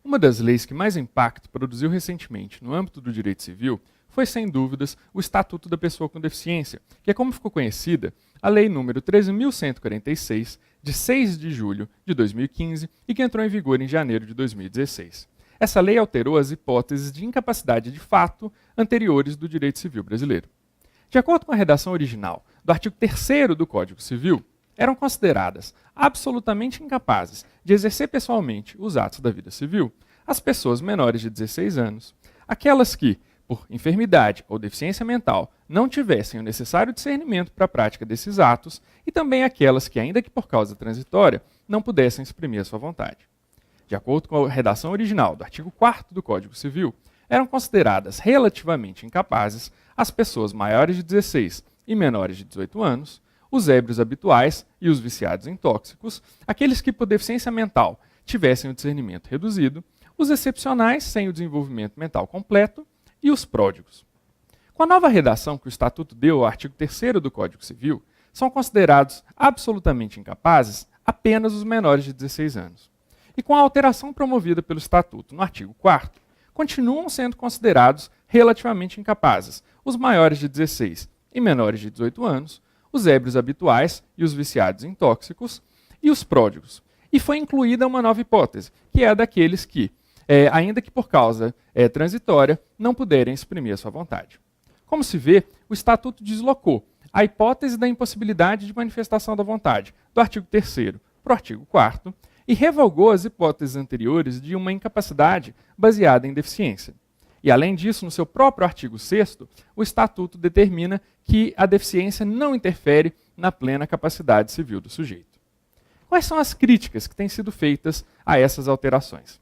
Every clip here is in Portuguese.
Uma das leis que mais impacto produziu recentemente no âmbito do direito civil foi, sem dúvidas, o Estatuto da Pessoa com Deficiência, que é como ficou conhecida a Lei nº 13.146, de 6 de julho de 2015 e que entrou em vigor em janeiro de 2016. Essa lei alterou as hipóteses de incapacidade de fato anteriores do direito civil brasileiro. De acordo com a redação original do artigo 3º do Código Civil, eram consideradas absolutamente incapazes de exercer pessoalmente os atos da vida civil as pessoas menores de 16 anos, aquelas que, por enfermidade ou deficiência mental, não tivessem o necessário discernimento para a prática desses atos e também aquelas que, ainda que por causa transitória, não pudessem exprimir a sua vontade. De acordo com a redação original do artigo 4º do Código Civil, eram consideradas relativamente incapazes as pessoas maiores de 16 e menores de 18 anos, os ébrios habituais e os viciados em tóxicos, aqueles que por deficiência mental tivessem o discernimento reduzido, os excepcionais sem o desenvolvimento mental completo e os pródigos. Com a nova redação que o Estatuto deu ao artigo 3º do Código Civil, são considerados absolutamente incapazes apenas os menores de 16 anos. E com a alteração promovida pelo Estatuto no artigo 4º, continuam sendo considerados relativamente incapazes os maiores de 16 e menores de 18 anos, os ébrios habituais e os viciados em tóxicos e os pródigos. E foi incluída uma nova hipótese, que é a daqueles que, ainda que por causa transitória, não puderem exprimir a sua vontade. Como se vê, o Estatuto deslocou a hipótese da impossibilidade de manifestação da vontade do artigo 3º para o artigo 4º e revogou as hipóteses anteriores de uma incapacidade baseada em deficiência. E, além disso, no seu próprio artigo 6º, o Estatuto determina que a deficiência não interfere na plena capacidade civil do sujeito. Quais são as críticas que têm sido feitas a essas alterações?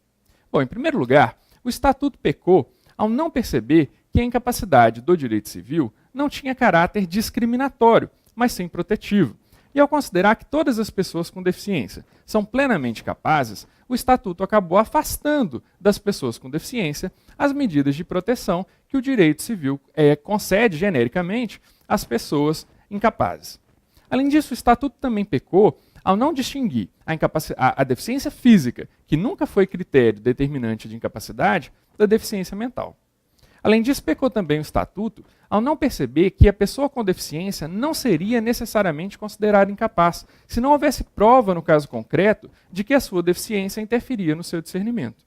Bom, em primeiro lugar, o Estatuto pecou ao não perceber que a incapacidade do direito civil não tinha caráter discriminatório, mas sim protetivo. E ao considerar que todas as pessoas com deficiência são plenamente capazes, o Estatuto acabou afastando das pessoas com deficiência as medidas de proteção que o direito civil concede genericamente às pessoas incapazes. Além disso, o Estatuto também pecou ao não distinguir a deficiência física, que nunca foi critério determinante de incapacidade, da deficiência mental. Além disso, pecou também o Estatuto ao não perceber que a pessoa com deficiência não seria necessariamente considerada incapaz, se não houvesse prova, no caso concreto, de que a sua deficiência interferia no seu discernimento.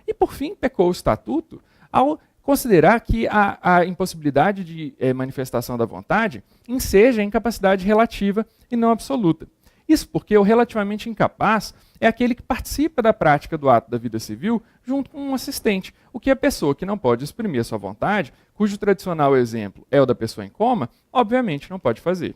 E, por fim, pecou o Estatuto ao considerar que a impossibilidade de manifestação da vontade enseja a incapacidade relativa e não absoluta. Isso porque o relativamente incapaz é aquele que participa da prática do ato da vida civil junto com um assistente, o que a pessoa que não pode exprimir a sua vontade, cujo tradicional exemplo é o da pessoa em coma, obviamente não pode fazer.